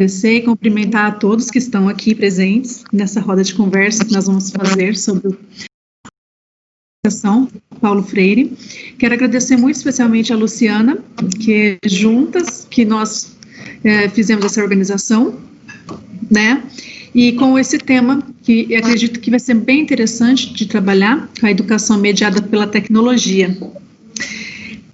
agradecer e cumprimentar a todos que estão aqui presentes nessa roda de conversa que nós vamos fazer sobre a educação Paulo Freire. Quero agradecer muito especialmente a Luciana, que juntas que nós fizemos essa organização, né? E com esse tema, que eu acredito que vai ser bem interessante de trabalhar, a educação mediada pela tecnologia.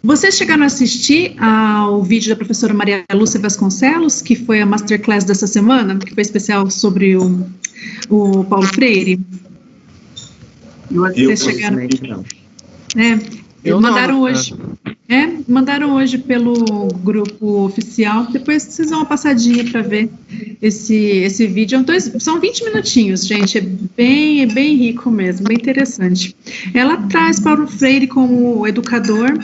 Vocês chegaram a assistir ao vídeo da professora Maria Lúcia Vasconcelos, que foi a masterclass dessa semana, que foi especial sobre o Paulo Freire? Vocês chegaram? Mandaram hoje pelo grupo oficial. Depois vocês dão uma passadinha para ver esse vídeo. São 20 minutinhos, gente. É bem rico mesmo, bem interessante. Ela traz Paulo Freire como educador,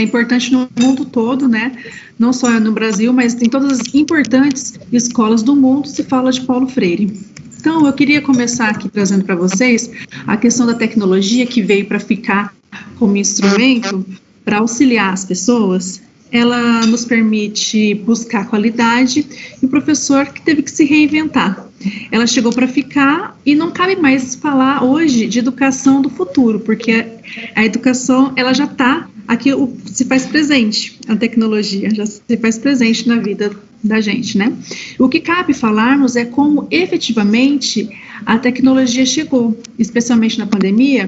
importante no mundo todo, né? Não só no Brasil, mas em todas as importantes escolas do mundo se fala de Paulo Freire. Então, eu queria começar aqui trazendo para vocês a questão da tecnologia que veio para ficar como instrumento para auxiliar as pessoas. Ela nos permite buscar qualidade e o professor que teve que se reinventar. Ela chegou para ficar e não cabe mais falar hoje de educação do futuro, porque a educação ela já está aqui, se faz presente, a tecnologia já se faz presente na vida da gente, né? O que cabe falarmos é como efetivamente a tecnologia chegou, especialmente na pandemia.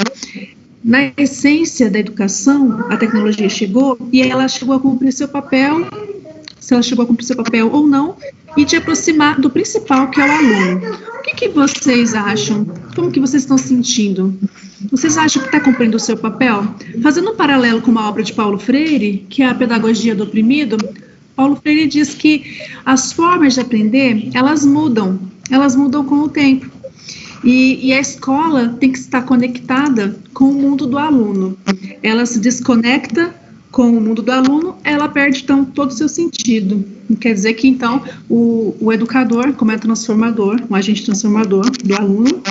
Na essência da educação, a tecnologia chegou e ela chegou a cumprir seu papel, se ela chegou a cumprir seu papel ou não, e de aproximar do principal, que é o aluno. O que vocês acham? Como que vocês estão sentindo? Vocês acham que está cumprindo o seu papel? Fazendo um paralelo com uma obra de Paulo Freire, que é a Pedagogia do Oprimido, Paulo Freire diz que as formas de aprender, elas mudam com o tempo. E a escola tem que estar conectada com o mundo do aluno. Ela se desconecta com o mundo do aluno, ela perde, então, todo o seu sentido. Quer dizer que, então, o educador, como é transformador, um agente transformador do aluno,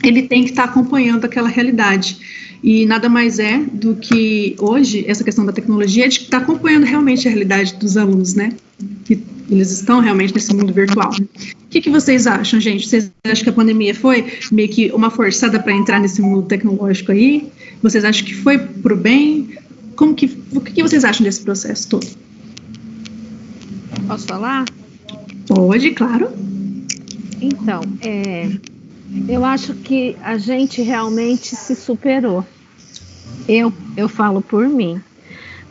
ele tem que estar acompanhando aquela realidade. E nada mais é do que, hoje, essa questão da tecnologia, de estar acompanhando realmente a realidade dos alunos, né? Que eles estão realmente nesse mundo virtual. O que vocês acham, gente? Vocês acham que a pandemia foi meio que uma forçada para entrar nesse mundo tecnológico aí? Vocês acham que foi para o bem? O que vocês acham desse processo todo? Posso falar? Pode, claro. Então, eu acho que a gente realmente se superou. Eu falo por mim,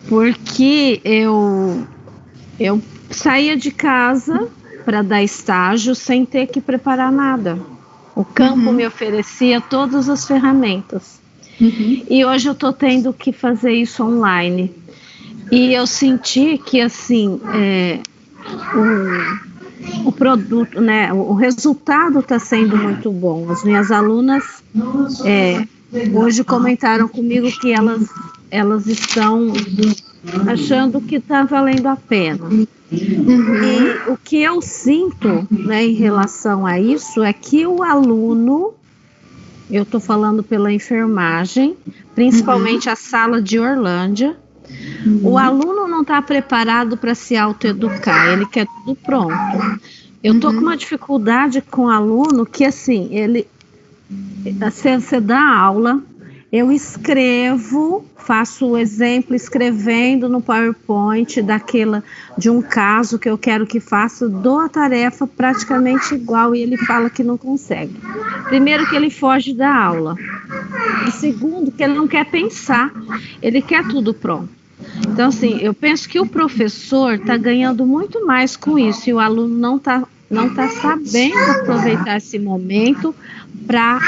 porque eu saía de casa para dar estágio sem ter que preparar nada. O campo me oferecia todas as ferramentas. E hoje eu estou tendo que fazer isso online. E eu senti que, assim, o produto, né, o resultado está sendo muito bom. As minhas alunas hoje comentaram comigo que elas estão achando que está valendo a pena. E o que eu sinto, né, em relação a isso é que o aluno, eu estou falando pela enfermagem, principalmente a sala de Orlândia, o aluno não está preparado para se autoeducar, ele quer tudo pronto. Eu estou com uma dificuldade com o aluno que, assim, você dá aula, eu escrevo, faço o exemplo escrevendo no PowerPoint de um caso que eu quero que faça, dou a tarefa praticamente igual e ele fala que não consegue. Primeiro, que ele foge da aula. E segundo, que ele não quer pensar, ele quer tudo pronto. Então, assim, eu penso que o professor está ganhando muito mais com isso e o aluno não tá sabendo aproveitar esse momento para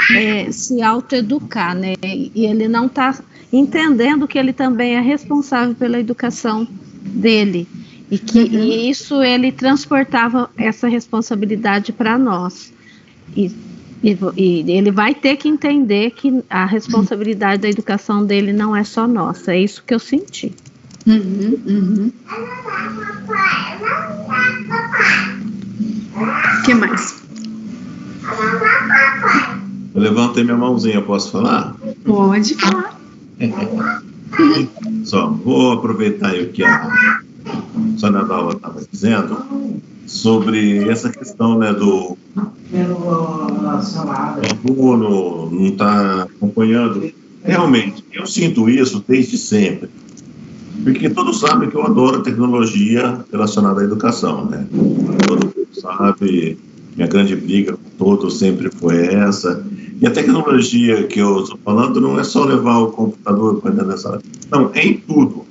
se autoeducar, né? E ele não está entendendo que ele também é responsável pela educação dele e que e isso ele transportava essa responsabilidade para nós. E ele vai ter que entender que a responsabilidade da educação dele não é só nossa, é isso que eu senti. O que mais? Eu levantei minha mãozinha, posso falar? Pode falar. Só vou aproveitar aí o que a Sônia Dalva estava dizendo sobre essa questão, né, do aluno não estar acompanhando. Realmente, eu sinto isso desde sempre, porque todos sabem que eu adoro a tecnologia relacionada à educação, né? Todo mundo sabe, minha grande briga com todos sempre foi essa. E a tecnologia que eu estou falando não é só levar o computador para dentro da sala, não, é em tudo.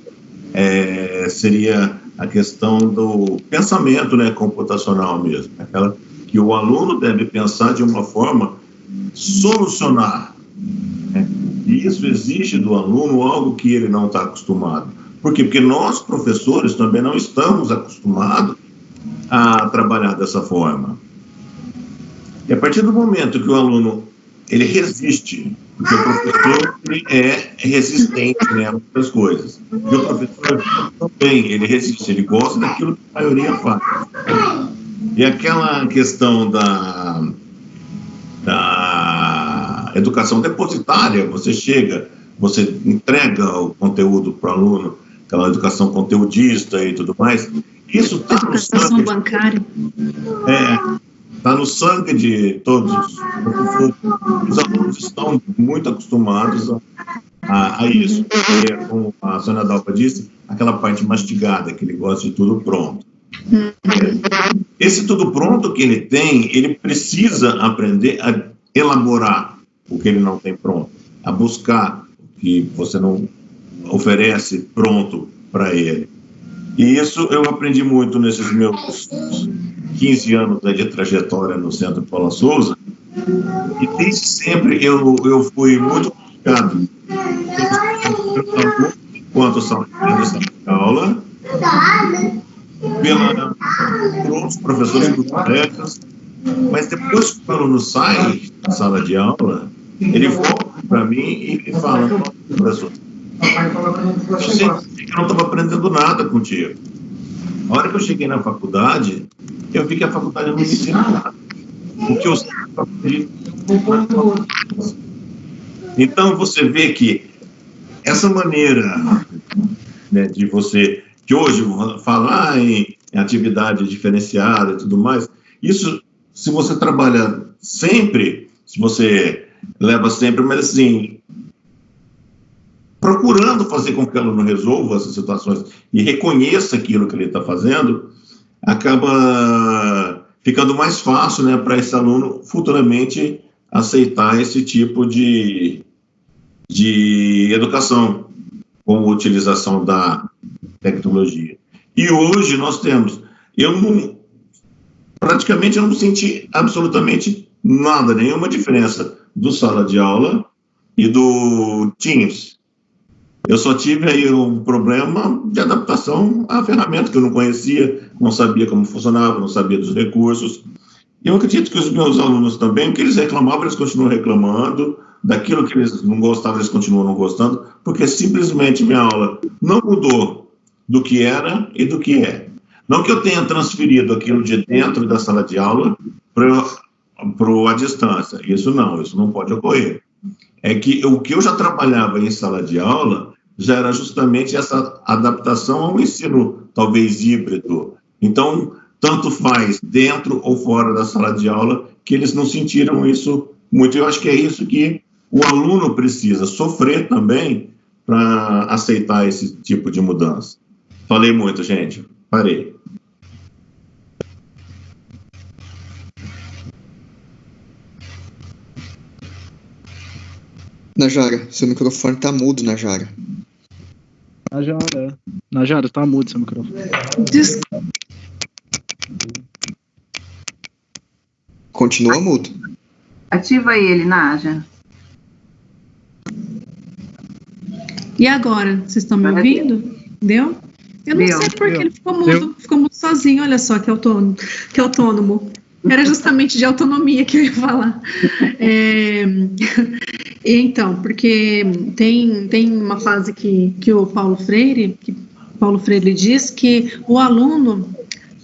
Seria a questão do pensamento, né, computacional mesmo, aquela que o aluno deve pensar de uma forma solucionar, né? E isso exige do aluno algo que ele não está acostumado. Por quê? Porque nós, professores, também não estamos acostumados a trabalhar dessa forma. E a partir do momento que o aluno ele resiste, porque o professor ele é resistente, né, a muitas coisas. E o professor também, ele resiste, ele gosta daquilo que a maioria faz. E aquela questão da educação depositária, você chega, você entrega o conteúdo para o aluno, aquela educação conteudista e tudo mais, isso está no sangue. Bancária. Está no sangue de todos os professores. Os alunos estão muito acostumados a isso. É, como a Sônia Dalpa disse, aquela parte mastigada, que ele gosta de tudo pronto. Esse tudo pronto que ele tem, ele precisa aprender a elaborar o que ele não tem pronto, a buscar o que você não oferece pronto para ele. E isso eu aprendi muito nesses meus 15 anos de trajetória no Centro Paula Souza, e desde sempre eu fui muito complicado, enquanto sala de aula, por outros professores por colegas, mas depois que o aluno sai da sala de aula, ele volta para mim e fala: professor, eu não estava aprendendo nada contigo. A hora que eu cheguei na faculdade, eu vi que a faculdade não me ensina nada. O que eu sempre aprendi. Então, você vê que essa maneira, né, de você, que hoje falar em atividade diferenciada e tudo mais, isso, se você trabalha sempre, se você leva sempre, mas assim, procurando fazer com que o aluno resolva essas situações e reconheça aquilo que ele está fazendo, acaba ficando mais fácil, né, para esse aluno futuramente aceitar esse tipo de educação com a utilização da tecnologia. E hoje nós temos, praticamente eu não senti absolutamente nada, nenhuma diferença do sala de aula e do Teams. Eu só tive aí um problema de adaptação à ferramenta que eu não conhecia, não sabia como funcionava, não sabia dos recursos. E eu acredito que os meus alunos também, o que eles reclamavam, eles continuam reclamando, daquilo que eles não gostavam, eles continuam não gostando, porque simplesmente minha aula não mudou do que era e do que é. Não que eu tenha transferido aquilo de dentro da sala de aula para a distância. Isso não pode ocorrer. É que o que eu já trabalhava em sala de aula já era justamente essa adaptação ao ensino, talvez híbrido. Então, tanto faz dentro ou fora da sala de aula, que eles não sentiram isso muito. Eu acho que é isso que o aluno precisa sofrer também para aceitar esse tipo de mudança. Falei muito, gente. Parei. Najara, seu microfone tá mudo, Najara. Najara, tá mudo seu microfone. Continua mudo. Ativa ele, Naja. E agora? Vocês estão me ouvindo? Deu? Eu não sei porque ele ficou mudo sozinho, olha só que autônomo. Era justamente de autonomia que eu ia falar. Então, porque tem uma fase que o Paulo Freire diz que o aluno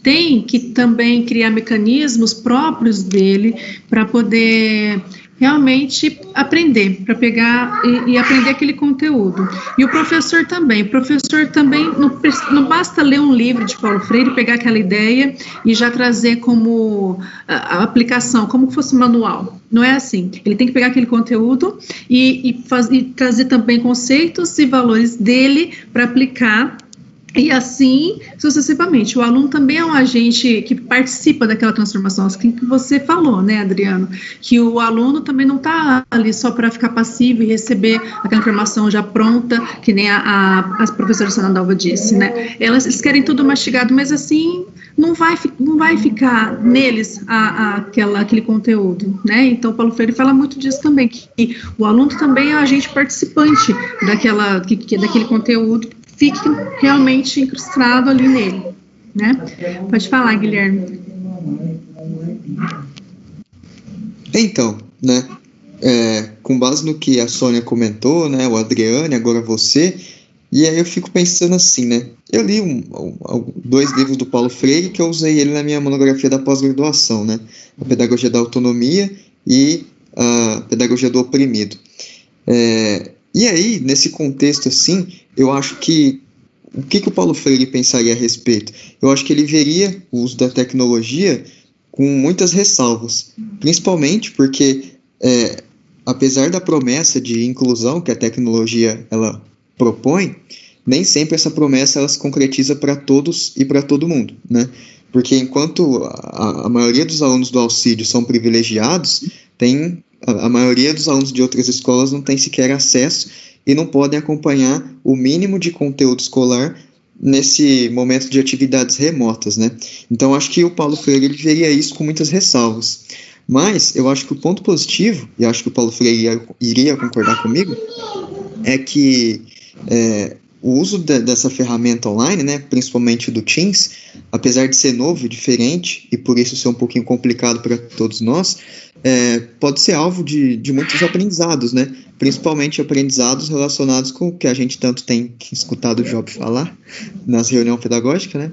tem que também criar mecanismos próprios dele para poder realmente aprender, para pegar e aprender aquele conteúdo. E o professor também não basta ler um livro de Paulo Freire, pegar aquela ideia e já trazer como a aplicação, como que fosse manual. Não é assim. Ele tem que pegar aquele conteúdo e trazer também conceitos e valores dele para aplicar. E assim, sucessivamente, o aluno também é um agente que participa daquela transformação, assim que você falou, né, Adriano, que o aluno também não está ali só para ficar passivo e receber aquela informação já pronta, que nem a professora Sanadalva disse, né, eles querem tudo mastigado, mas assim, não vai ficar neles aquele conteúdo, né, então o Paulo Freire fala muito disso também, que o aluno também é um agente participante daquele conteúdo, fique realmente incrustado ali nele, né? Pode falar, Guilherme. Então, né, com base no que a Sônia comentou, né, o Adriane, agora você, e aí eu fico pensando assim, né, eu li 2 livros do Paulo Freire que eu usei ele na minha monografia da pós-graduação, né, a Pedagogia da Autonomia e a Pedagogia do Oprimido. E aí, nesse contexto assim, eu acho que o que o Paulo Freire pensaria a respeito? Eu acho que ele veria o uso da tecnologia com muitas ressalvas, principalmente porque, apesar da promessa de inclusão que a tecnologia ela propõe, nem sempre essa promessa ela se concretiza para todos e para todo mundo, né? Porque enquanto a maioria dos alunos do auxílio são privilegiados, a maioria dos alunos de outras escolas não tem sequer acesso e não podem acompanhar o mínimo de conteúdo escolar nesse momento de atividades remotas, né? Então, acho que o Paulo Freire ele veria isso com muitas ressalvas. Mas, eu acho que o ponto positivo, e acho que o Paulo Freire iria concordar comigo, é que o uso dessa ferramenta online, né, principalmente do Teams, apesar de ser novo e diferente, e por isso ser um pouquinho complicado para todos nós, pode ser alvo de muitos aprendizados, né, principalmente aprendizados relacionados com o que a gente tanto tem escutado o Job falar nas reuniões pedagógicas, né,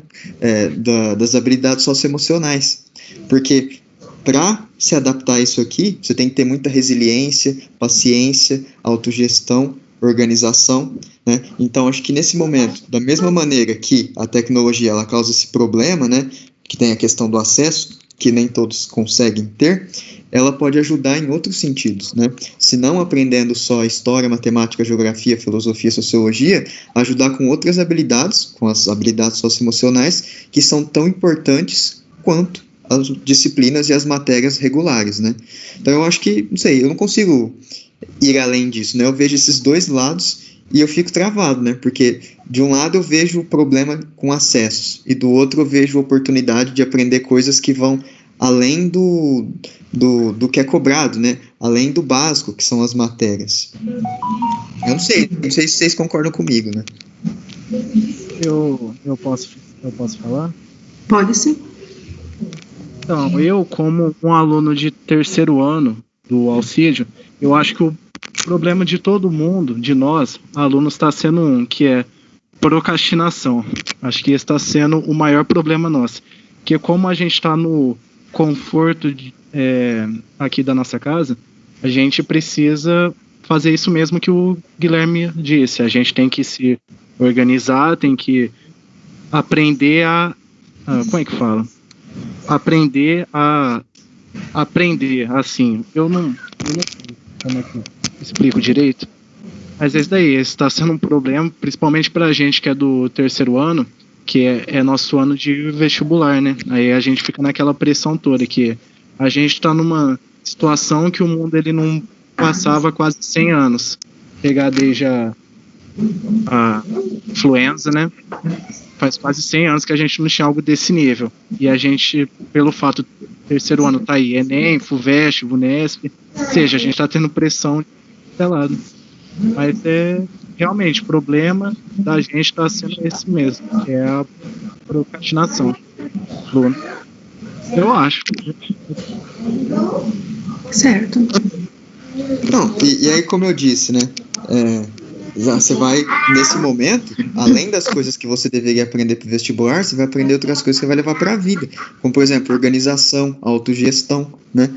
das habilidades socioemocionais, porque para se adaptar a isso aqui, você tem que ter muita resiliência, paciência, autogestão, organização, né? Então, acho que nesse momento, da mesma maneira que a tecnologia ela causa esse problema, né, que tem a questão do acesso, que nem todos conseguem ter, ela pode ajudar em outros sentidos, né? Se não aprendendo só história, matemática, geografia, filosofia, sociologia, ajudar com outras habilidades, com as habilidades socioemocionais, que são tão importantes quanto as disciplinas e as matérias regulares, né? Então, eu acho que, não sei, eu não consigo ir além disso, né? Eu vejo esses dois lados e eu fico travado, né? Porque de um lado eu vejo o problema com acesso e do outro eu vejo a oportunidade de aprender coisas que vão além do que é cobrado, né? Além do básico, que são as matérias. Eu não sei se vocês concordam comigo, né? Eu posso falar? Pode sim. Então, eu como um aluno de 3º ano do auxílio, eu acho que o problema de todo mundo, de nós, alunos, está sendo que é procrastinação. Acho que esse está sendo o maior problema nosso. Que como a gente está no conforto aqui da nossa casa, a gente precisa fazer isso mesmo que o Guilherme disse. A gente tem que se organizar, tem que aprender como é que fala? Aprender, assim. Eu não como é que explico direito, mas esse daí está sendo um problema, principalmente para a gente que é do 3º ano, que é nosso ano de vestibular, né? Aí a gente fica naquela pressão toda, que a gente está numa situação que o mundo ele não passava quase 100 anos. Pegar desde a influenza, né? Faz quase 100 anos que a gente não tinha algo desse nível. E a gente, pelo fato do 3º ano tá aí, Enem, FUVEST, VUNESP, ou seja, a gente está tendo pressão de lado. Mas realmente, o problema da gente está sendo esse mesmo, que é a procrastinação. Eu acho. Certo. Não, e aí como eu disse, né, Você vai, nesse momento, além das coisas que você deveria aprender para o vestibular, você vai aprender outras coisas que você vai levar para a vida, como, por exemplo, organização, autogestão, né?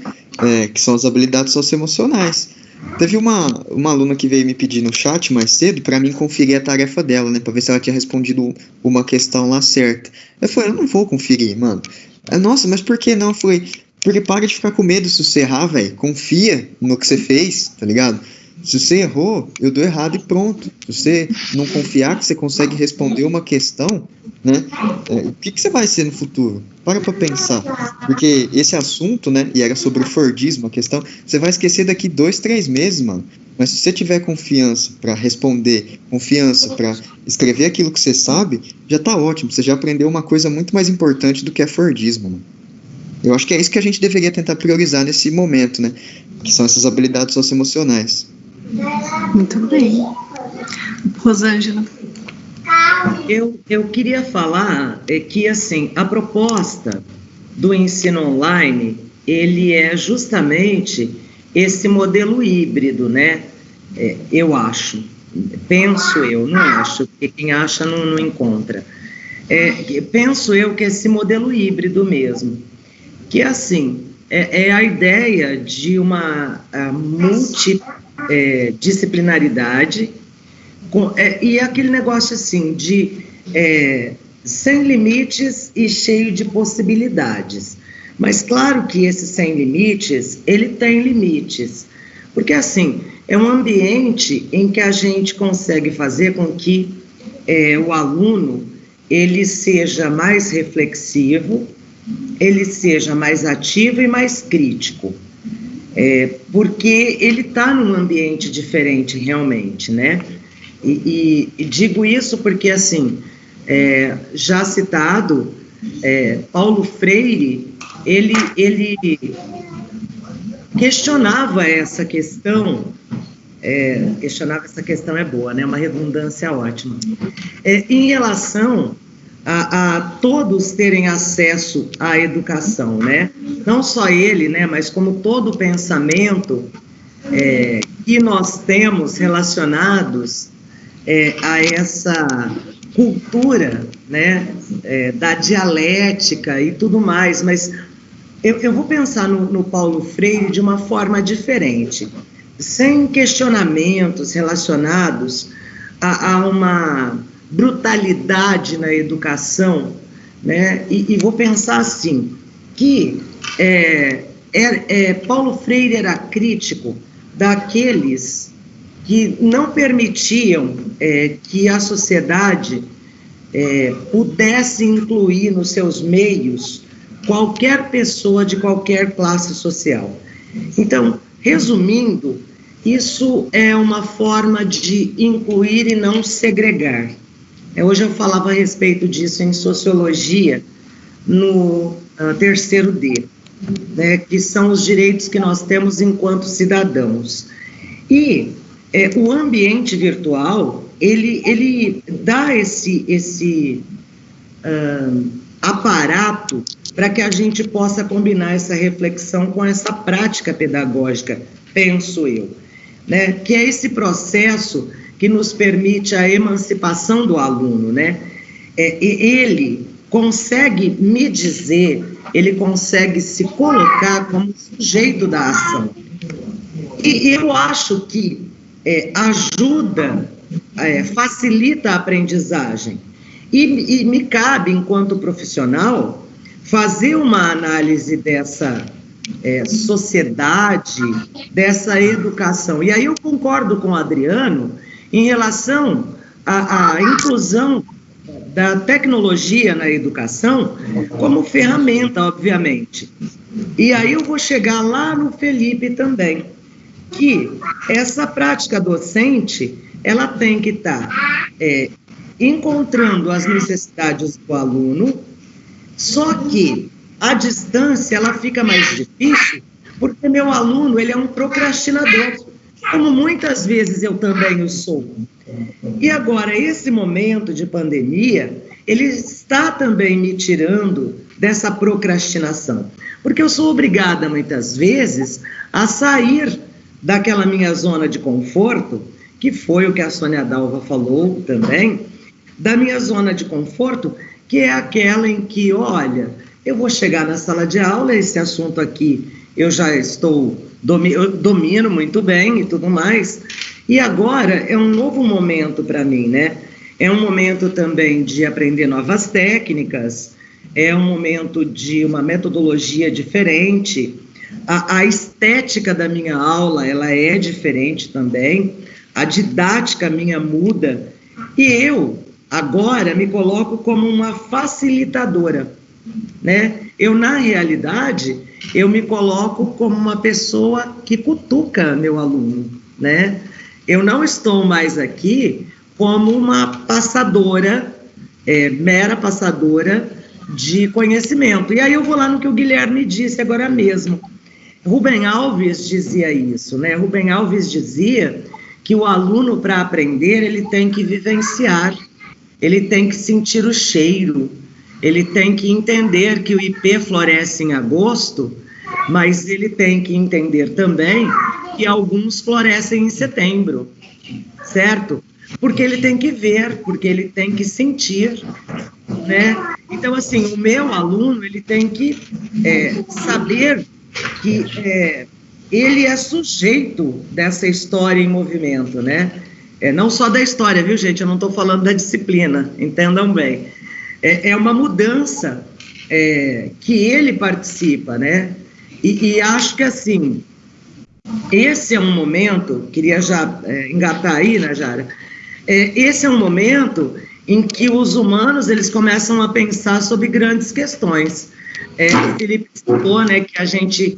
Que são as habilidades socioemocionais. Teve uma aluna que veio me pedir no chat mais cedo para mim conferir a tarefa dela, né? Para ver se ela tinha respondido uma questão lá certa. Eu falei, eu não vou conferir, mano. Nossa, mas por que não? Eu falei, porque para de ficar com medo se você errar, velho. Confia no que você fez, tá ligado? Se você errou, eu dou errado e pronto. Se você não confiar que você consegue responder uma questão, né? O que você vai ser no futuro? Para pensar. Porque esse assunto, né? E era sobre o Fordismo, a questão. Você vai esquecer daqui 2-3 meses, mano. Mas se você tiver confiança para responder, confiança para escrever aquilo que você sabe, já tá ótimo. Você já aprendeu uma coisa muito mais importante do que é Fordismo, mano. Eu acho que é isso que a gente deveria tentar priorizar nesse momento, né? Que são essas habilidades socioemocionais. Muito bem. Rosângela. Eu queria falar que, assim, a proposta do ensino online, ele é justamente esse modelo híbrido, né? Eu acho, penso eu, não acho, porque quem acha não encontra. Penso eu que esse modelo híbrido mesmo, que, assim, é a ideia de uma multidisciplinaridade, e aquele negócio assim de sem limites e cheio de possibilidades. Mas claro que esse sem limites, ele tem limites, porque assim, é um ambiente em que a gente consegue fazer com que o aluno ele seja mais reflexivo, ele seja mais ativo e mais crítico. Porque ele está num ambiente diferente realmente, né? E digo isso porque, assim, já citado, Paulo Freire, ele questionava essa questão, é boa, né? Uma redundância ótima, em relação a todos terem acesso à educação, né? Não só ele, né? Mas como todo o pensamento que nós temos relacionados a essa cultura, né? Da dialética e tudo mais, mas eu vou pensar no Paulo Freire de uma forma diferente, sem questionamentos relacionados a uma brutalidade na educação, né? E vou pensar assim, que Paulo Freire era crítico daqueles que não permitiam que a sociedade pudesse incluir nos seus meios qualquer pessoa de qualquer classe social. Então, resumindo, isso é uma forma de incluir e não segregar. Hoje eu falava a respeito disso em sociologia, no terceiro D, né, que são os direitos que nós temos enquanto cidadãos. E o ambiente virtual, ele dá esse aparato para que a gente possa combinar essa reflexão com essa prática pedagógica, penso eu, né, que é esse processo que nos permite a emancipação do aluno, né? Ele consegue me dizer, ele consegue se colocar como sujeito da ação. E eu acho que ajuda, facilita a aprendizagem. E me cabe, enquanto profissional, fazer uma análise dessa sociedade, dessa educação. E aí eu concordo com o Adriano em relação à inclusão da tecnologia na educação como ferramenta, obviamente. E aí eu vou chegar lá no Felipe também, que essa prática docente, ela tem que estar encontrando as necessidades do aluno, só que a distância, ela fica mais difícil, porque meu aluno, ele é um procrastinador, como muitas vezes eu também o sou. E agora, esse momento de pandemia, ele está também me tirando dessa procrastinação, porque eu sou obrigada, muitas vezes, a sair daquela minha zona de conforto, que foi o que a Sônia Dalva falou também, da minha zona de conforto, que é aquela em que, olha, eu vou chegar na sala de aula, esse assunto aqui eu já eu domino muito bem e tudo mais, e agora é um novo momento para mim, né? É um momento também de aprender novas técnicas, é um momento de uma metodologia diferente, a estética da minha aula, ela é diferente também, a didática minha muda, e eu agora me coloco como uma facilitadora, né? Eu, na realidade, eu me coloco como uma pessoa que cutuca meu aluno, né? Eu não estou mais aqui como uma passadora, mera passadora de conhecimento. E aí eu vou lá no que o Guilherme disse agora mesmo. Rubem Alves dizia isso, né? Rubem Alves dizia que o aluno, para aprender, ele tem que vivenciar, ele tem que sentir o cheiro, ele tem que entender que o ipê floresce em agosto, mas ele tem que entender também que alguns florescem em setembro, certo? Porque ele tem que ver, porque ele tem que sentir, né? Então, assim, o meu aluno, ele tem que saber que ele é sujeito dessa história em movimento, né? Não só da história, viu, gente? Eu não estou falando da disciplina, entendam bem. É uma mudança que ele participa, né? E acho que, assim, esse é um momento, queria já engatar aí, né, Jara? Esse é um momento em que os humanos, eles começam a pensar sobre grandes questões. O Felipe citou, né, que a gente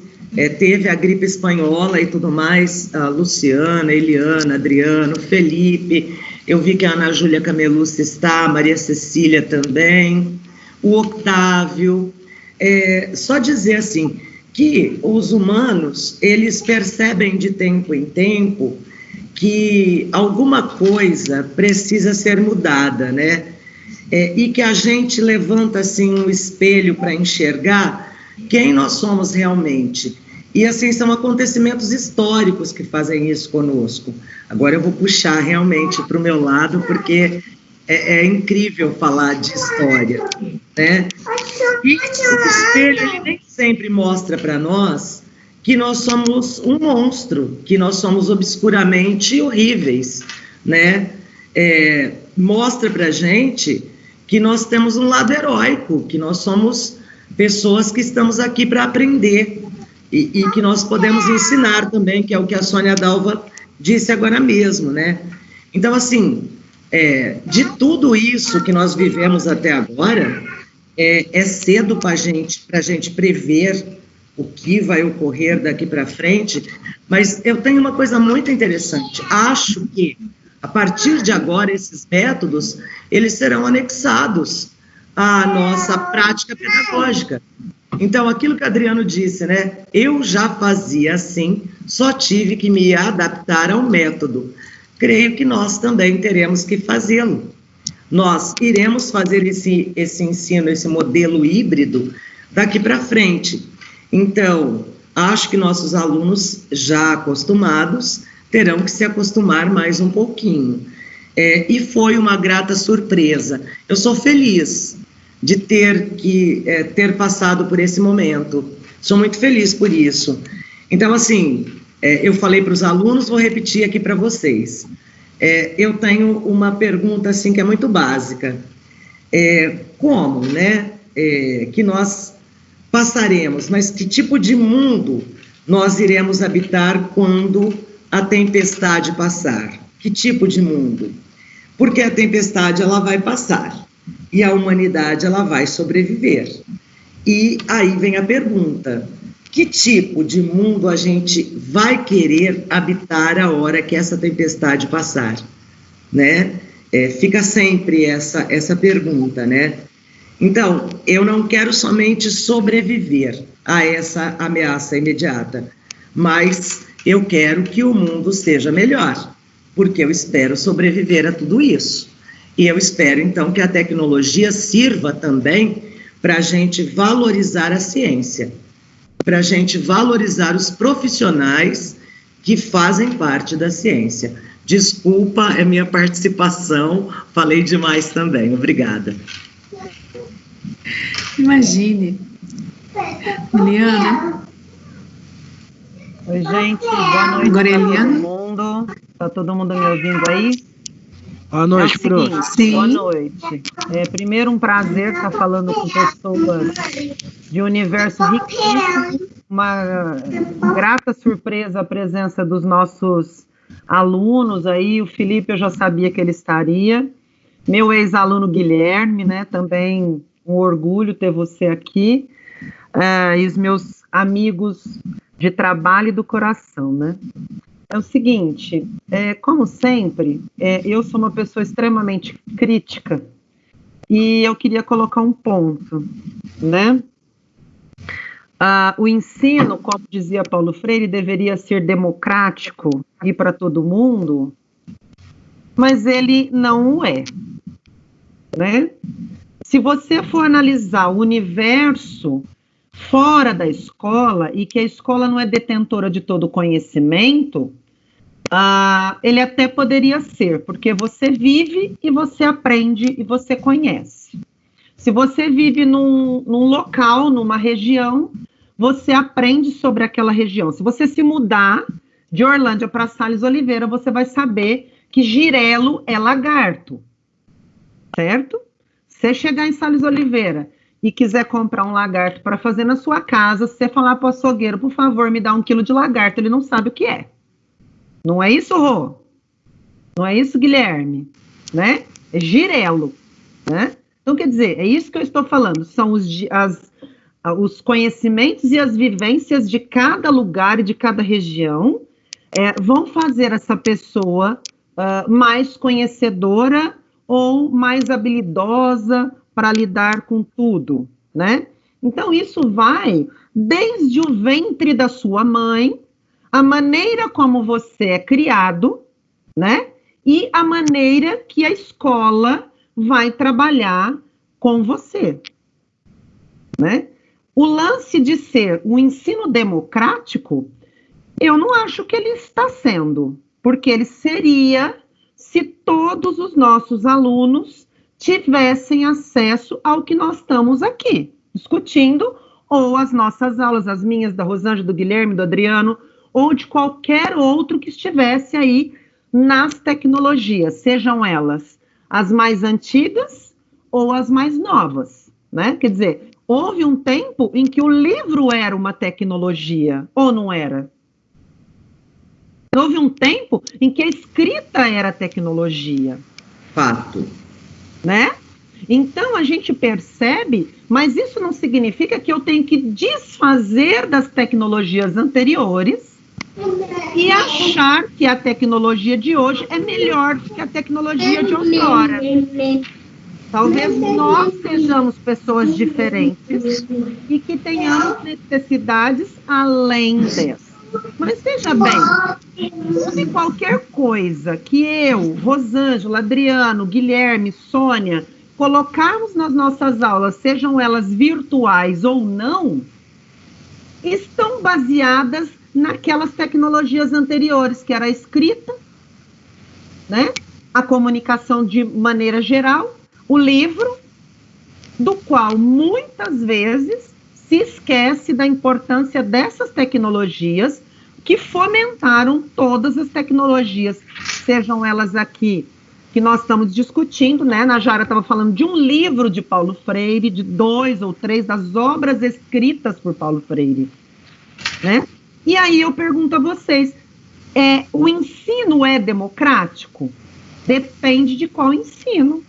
teve a gripe espanhola e tudo mais, a Luciana, a Eliana, Adriano, Felipe, eu vi que a Ana Júlia Camelucci está, a Maria Cecília também, o Octávio. Só dizer assim, que os humanos, eles percebem de tempo em tempo que alguma coisa precisa ser mudada, né? E que a gente levanta, assim, um espelho para enxergar quem nós somos realmente. E, assim, são acontecimentos históricos que fazem isso conosco. Agora eu vou puxar realmente para o meu lado, porque é incrível falar de história, né? E o espelho, ele nem sempre mostra para nós que nós somos um monstro, que nós somos obscuramente horríveis, né? Mostra para a gente que nós temos um lado heróico, que nós somos pessoas que estamos aqui para aprender e que nós podemos ensinar também, que é o que a Sônia Dalva disse agora mesmo, né? Então, assim, de tudo isso que nós vivemos até agora, é cedo para a gente prever o que vai ocorrer daqui para frente, mas eu tenho uma coisa muito interessante. Acho que, a partir de agora, esses métodos, eles serão anexados à nossa prática pedagógica. Então, aquilo que o Adriano disse, né? Eu já fazia assim, só tive que me adaptar ao método. Creio que nós também teremos que fazê-lo. Nós iremos fazer esse ensino, esse modelo híbrido daqui para frente. Então, acho que nossos alunos já acostumados terão que se acostumar mais um pouquinho. E foi uma grata surpresa. Eu sou feliz de ter passado por esse momento. Sou muito feliz por isso. Então, assim, eu falei para os alunos, vou repetir aqui para vocês. Eu tenho uma pergunta, assim, que é muito básica. Como, né, que nós passaremos, mas que tipo de mundo nós iremos habitar quando a tempestade passar? Que tipo de mundo? Porque a tempestade, ela vai passar e a humanidade, ela vai sobreviver. E aí vem a pergunta: que tipo de mundo a gente vai querer habitar a hora que essa tempestade passar? Né? Fica sempre essa pergunta, né? Então, eu não quero somente sobreviver a essa ameaça imediata, mas eu quero que o mundo seja melhor, porque eu espero sobreviver a tudo isso. E eu espero, então, que a tecnologia sirva também para a gente valorizar a ciência, para a gente valorizar os profissionais que fazem parte da ciência. Desculpa, é minha participação, falei demais também, obrigada. Imagine. Eliana. Oi, gente, boa noite Agora, para Eliana. todo mundo. Tá todo mundo me ouvindo aí? Boa noite, Pro. Sim. Boa noite. Primeiro, um prazer estar falando com pessoas de um universo riquíssimo. Uma grata surpresa a presença dos nossos alunos aí. O Felipe, eu já sabia que ele estaria. Meu ex-aluno Guilherme, né? Também um orgulho ter você aqui. E os meus amigos de trabalho e do coração, né? É o seguinte, como sempre, eu sou uma pessoa extremamente crítica e eu queria colocar um ponto, né? O ensino, como dizia Paulo Freire, deveria ser democrático e para todo mundo, mas ele não o é, né? Se você for analisar o universo fora da escola, e que a escola não é detentora de todo o conhecimento, ele até poderia ser, porque você vive e você aprende e você conhece. Se você vive num local, numa região, você aprende sobre aquela região. Se você se mudar de Orlândia para Salles Oliveira, você vai saber que girelo é lagarto, certo? Se você chegar em Salles Oliveira e quiser comprar um lagarto para fazer na sua casa, se você falar para o açougueiro, por favor, me dá 1 quilo de lagarto, ele não sabe o que é. Não é isso, Rô? Não é isso, Guilherme? Né? É girelo, né? Então, quer dizer, é isso que eu estou falando, são os conhecimentos e as vivências de cada lugar e de cada região vão fazer essa pessoa mais conhecedora ou mais habilidosa para lidar com tudo, né? Então, isso vai desde o ventre da sua mãe, a maneira como você é criado, né? E a maneira que a escola vai trabalhar com você, né? O lance de ser um ensino democrático, eu não acho que ele está sendo, porque ele seria se todos os nossos alunos tivessem acesso ao que nós estamos aqui discutindo, ou as nossas aulas, as minhas, da Rosângela, do Guilherme, do Adriano, ou de qualquer outro que estivesse aí nas tecnologias, sejam elas as mais antigas ou as mais novas, né? Quer dizer, houve um tempo em que o livro era uma tecnologia, ou não era? Houve um tempo em que a escrita era tecnologia. Fato. Né? Então a gente percebe, mas isso não significa que eu tenho que desfazer das tecnologias anteriores e achar que a tecnologia de hoje é melhor do que a tecnologia de outrora. Talvez nós sejamos pessoas diferentes e que tenhamos necessidades além dessa. Mas veja bem, se qualquer coisa que eu, Rosângela, Adriano, Guilherme, Sônia, colocarmos nas nossas aulas, sejam elas virtuais ou não, estão baseadas naquelas tecnologias anteriores, que era a escrita, né? A comunicação de maneira geral, o livro, do qual muitas vezes se esquece da importância dessas tecnologias que fomentaram todas as tecnologias, sejam elas aqui que nós estamos discutindo, né? A Jara estava falando de um livro de Paulo Freire, de 2 ou 3 das obras escritas por Paulo Freire, né? E aí eu pergunto a vocês, o ensino é democrático? Depende de qual ensino,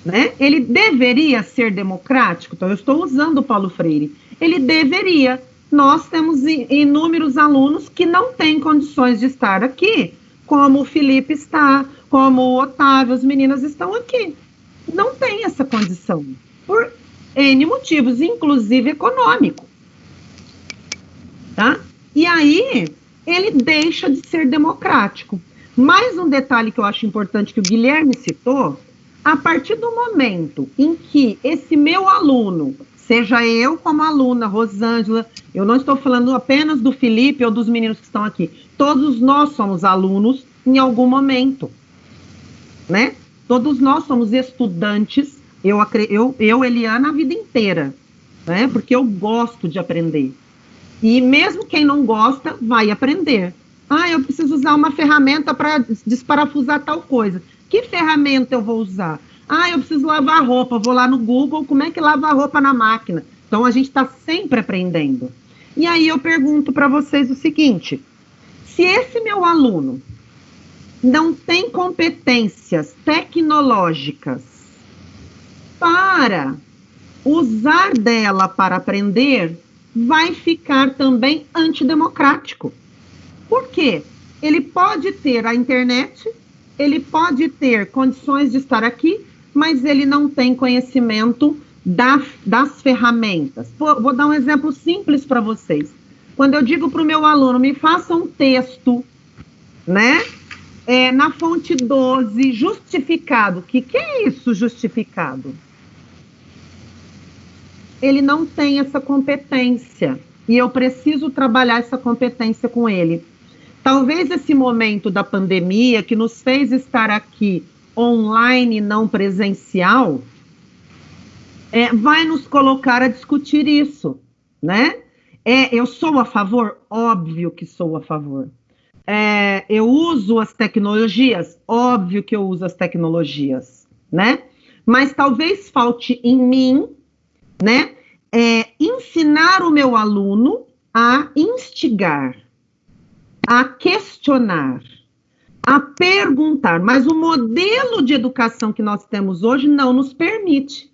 né? Ele deveria ser democrático? Então, eu estou usando o Paulo Freire. Ele deveria. Nós temos inúmeros alunos que não têm condições de estar aqui, como o Felipe está, como o Otávio, as meninas estão aqui. Não tem essa condição, por N motivos, inclusive econômico. Tá? E aí, ele deixa de ser democrático. Mais um detalhe que eu acho importante que o Guilherme citou, a partir do momento em que esse meu aluno Seja eu como aluna, Rosângela, eu não estou falando apenas do Felipe ou dos meninos que estão aqui. Todos nós somos alunos em algum momento, né? Todos nós somos estudantes, eu Eliana, a vida inteira, né? Porque eu gosto de aprender. E mesmo quem não gosta, vai aprender. Ah, eu preciso usar uma ferramenta para desparafusar tal coisa. Que ferramenta eu vou usar? Ah, eu preciso lavar roupa, vou lá no Google, como é que lava a roupa na máquina? Então, a gente está sempre aprendendo. E aí eu pergunto para vocês o seguinte, se esse meu aluno não tem competências tecnológicas para usar dela para aprender, vai ficar também antidemocrático. Por quê? Ele pode ter a internet, ele pode ter condições de estar aqui, mas ele não tem conhecimento das ferramentas. Vou dar um exemplo simples para vocês. Quando eu digo para o meu aluno, me faça um texto, né? Na fonte 12, justificado. O que é isso, justificado? Ele não tem essa competência. E eu preciso trabalhar essa competência com ele. Talvez esse momento da pandemia, que nos fez estar aqui online, não presencial, vai nos colocar a discutir isso, né? Eu sou a favor? Óbvio que sou a favor. Eu uso as tecnologias? Óbvio que eu uso as tecnologias, né? Mas talvez falte em mim, né? Ensinar o meu aluno a instigar, a questionar, a perguntar, mas o modelo de educação que nós temos hoje não nos permite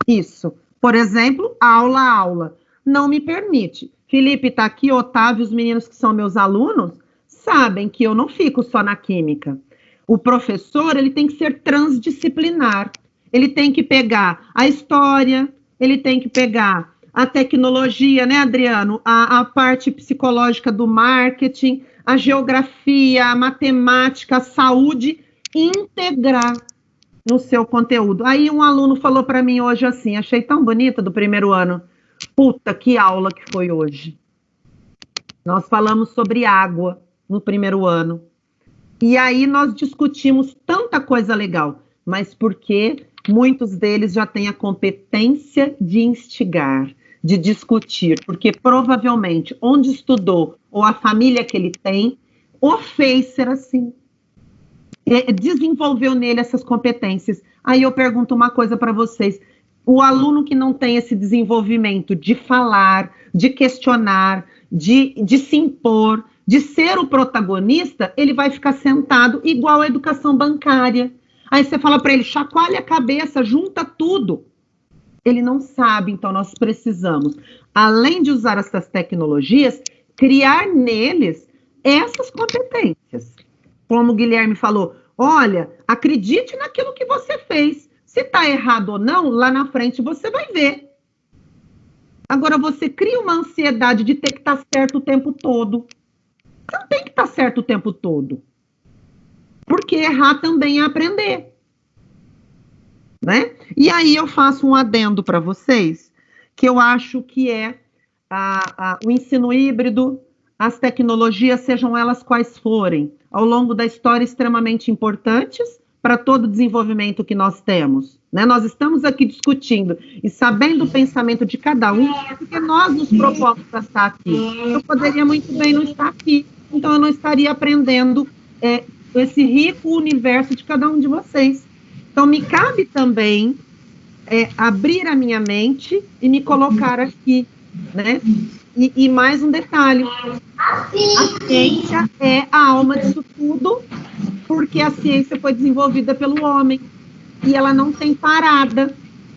isso. Por exemplo, aula, não me permite. Felipe está aqui, Otávio, os meninos que são meus alunos, sabem que eu não fico só na química. O professor, ele tem que ser transdisciplinar, ele tem que pegar a história, ele tem que pegar a tecnologia, né, Adriano? A parte psicológica do marketing, a geografia, a matemática, a saúde, integrar no seu conteúdo. Aí um aluno falou para mim hoje assim, achei tão bonita do primeiro ano, puta, que aula que foi hoje. Nós falamos sobre água no primeiro ano. E aí nós discutimos tanta coisa legal, mas porque muitos deles já têm a competência de instigar, de discutir, porque provavelmente onde estudou ou a família que ele tem, o fez ser assim. Desenvolveu nele essas competências. Aí eu pergunto uma coisa para vocês, o aluno que não tem esse desenvolvimento de falar, de questionar, de se impor, de ser o protagonista, ele vai ficar sentado igual à educação bancária. Aí você fala para ele, chacoalha a cabeça, junta tudo. Ele não sabe, então nós precisamos, além de usar essas tecnologias, criar neles essas competências. Como o Guilherme falou, olha, acredite naquilo que você fez. Se está errado ou não, lá na frente você vai ver. Agora você cria uma ansiedade de ter que estar certo o tempo todo. Você não tem que estar certo o tempo todo. Porque errar também é aprender. Né? E aí eu faço um adendo para vocês, que eu acho que é o ensino híbrido, as tecnologias, sejam elas quais forem, ao longo da história extremamente importantes para todo o desenvolvimento que nós temos. Né? Nós estamos aqui discutindo e sabendo o pensamento de cada um, porque nós nos propomos para estar aqui. Eu poderia muito bem não estar aqui, então eu não estaria aprendendo esse rico universo de cada um de vocês. Então, me cabe também abrir a minha mente e me colocar aqui, né? E mais um detalhe, a ciência é a alma disso tudo, porque a ciência foi desenvolvida pelo homem, e ela não tem parada,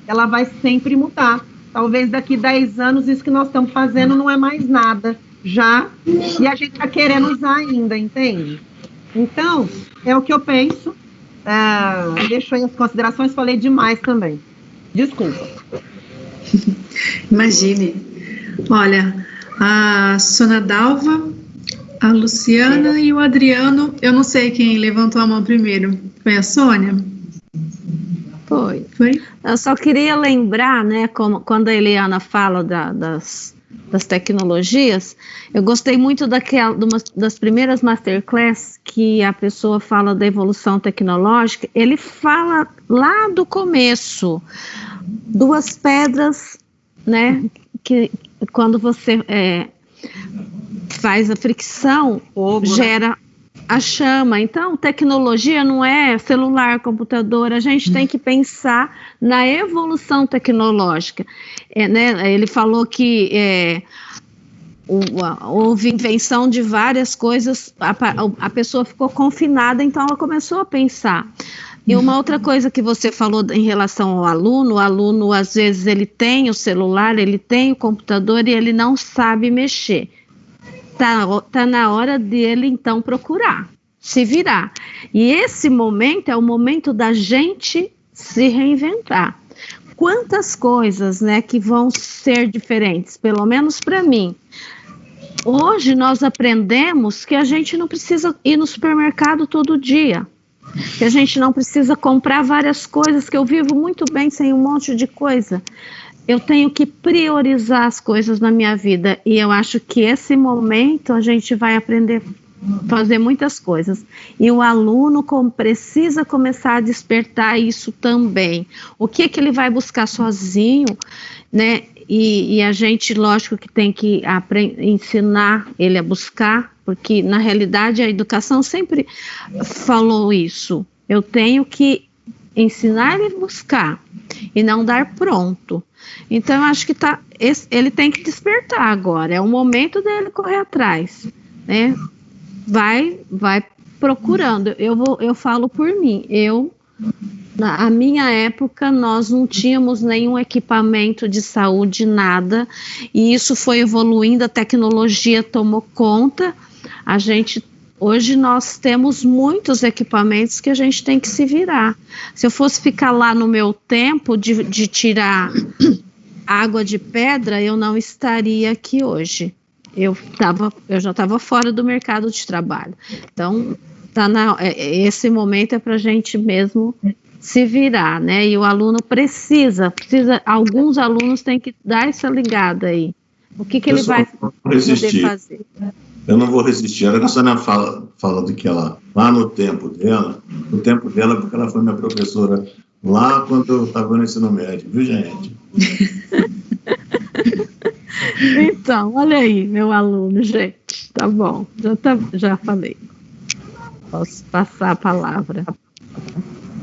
ela vai sempre mudar. Talvez daqui 10 anos isso que nós estamos fazendo não é mais nada, já, e a gente está querendo usar ainda, entende? Então, é o que eu penso. Deixo aí as considerações, falei demais também. Desculpa. Imagine. Olha, a Sônia Dalva, a Luciana e o Adriano, eu não sei quem levantou a mão primeiro. Foi a Sônia? Foi. Eu só queria lembrar, né, quando a Eliana fala das tecnologias, eu gostei muito das primeiras masterclass que a pessoa fala da evolução tecnológica. Ele fala lá do começo, 2 pedras, né, que quando você faz a fricção, gera a chama. Então, tecnologia não é celular, computador, a gente tem que pensar na evolução tecnológica. Né? Ele falou que houve invenção de várias coisas, a pessoa ficou confinada, então ela começou a pensar. E uma outra coisa que você falou em relação ao aluno, o aluno às vezes ele tem o celular, ele tem o computador e ele não sabe mexer. Tá na hora dele, então, procurar, se virar. E esse momento é o momento da gente se reinventar. Quantas coisas, né, que vão ser diferentes, pelo menos para mim. Hoje nós aprendemos que a gente não precisa ir no supermercado todo dia, que a gente não precisa comprar várias coisas, que eu vivo muito bem sem um monte de coisa. Eu tenho que priorizar as coisas na minha vida, e eu acho que esse momento a gente vai aprender a fazer muitas coisas, e o aluno precisa começar a despertar isso também. O que ele vai buscar sozinho, né? E a gente, lógico que tem que ensinar ele a buscar, porque na realidade a educação sempre falou isso. Eu tenho que ensinar ele a buscar e não dar pronto. Então, eu acho que ele tem que despertar agora, é o momento dele correr atrás, né? Vai procurando. Eu falo por mim, na minha época, nós não tínhamos nenhum equipamento de saúde, nada, e isso foi evoluindo, a tecnologia tomou conta, hoje nós temos muitos equipamentos que a gente tem que se virar. Se eu fosse ficar lá no meu tempo de tirar água de pedra, eu não estaria aqui hoje. Eu já estava fora do mercado de trabalho. Então, esse momento é para a gente mesmo se virar, né? E o aluno precisa, alguns alunos têm que dar essa ligada aí. O que ele vai poder fazer? Eu não vou resistir. A hora que a Sônia fala de que ela, lá no tempo dela, porque ela foi minha professora lá quando eu estava no ensino médio, viu, gente? Então, olha aí, meu aluno, gente. Tá bom, já falei. Posso passar a palavra.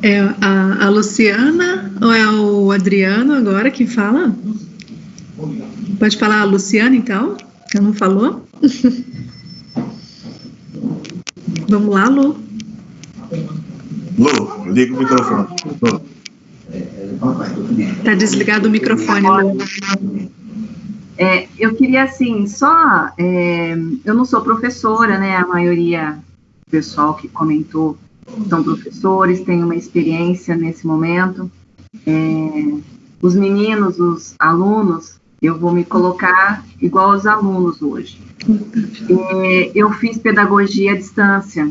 É a Luciana ou é o Adriano agora que fala? Pode falar a Luciana, então? Que não falou? Vamos lá, Lu. Lu, liga o microfone. Está desligado o microfone, Lu. Eu queria, assim, eu não sou professora, né? A maioria do pessoal que comentou são professores, têm uma experiência nesse momento. Os meninos, os alunos, eu vou me colocar igual aos alunos hoje. Eu fiz pedagogia à distância,